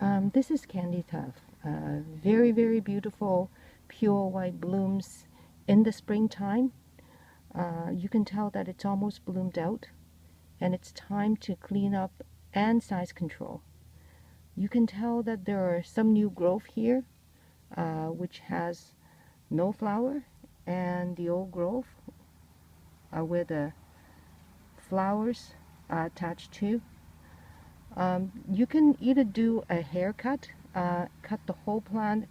This is Candytuft. Very, very beautiful, pure white blooms in the springtime. You can tell that it's almost bloomed out, and it's time to clean up and size control. You can tell that there are some new growth here, which has no flower, and the old growth where the flowers are attached to. You can either do a haircut, cut the whole plant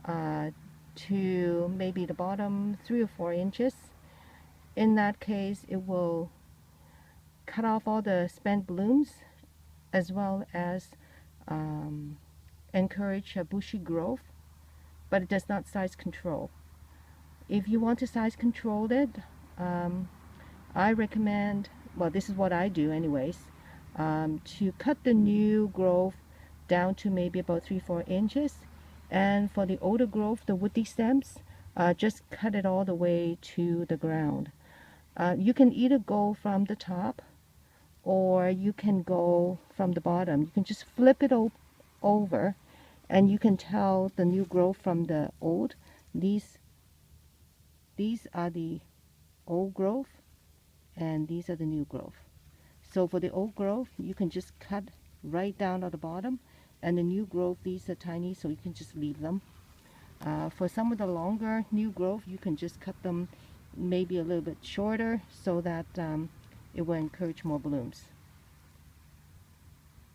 to maybe the bottom 3 or 4 inches. In that case, it will cut off all the spent blooms as well as encourage a bushy growth, but it does not size control. If you want to size control it, I recommend, well, this is what I do anyways, to cut the new growth down to maybe about 3-4 inches, and for the older growth, the woody stems, just cut it all the way to the ground. You can either go from the top or you can go from the bottom. You can just flip it over and you can tell the new growth from the old. These are the old growth and these are the new growth. So for the old growth, you can just cut right down at the bottom, and the new growth, these are tiny, so you can just leave them. For some of the longer new growth, you can just cut them maybe a little bit shorter so that it will encourage more blooms.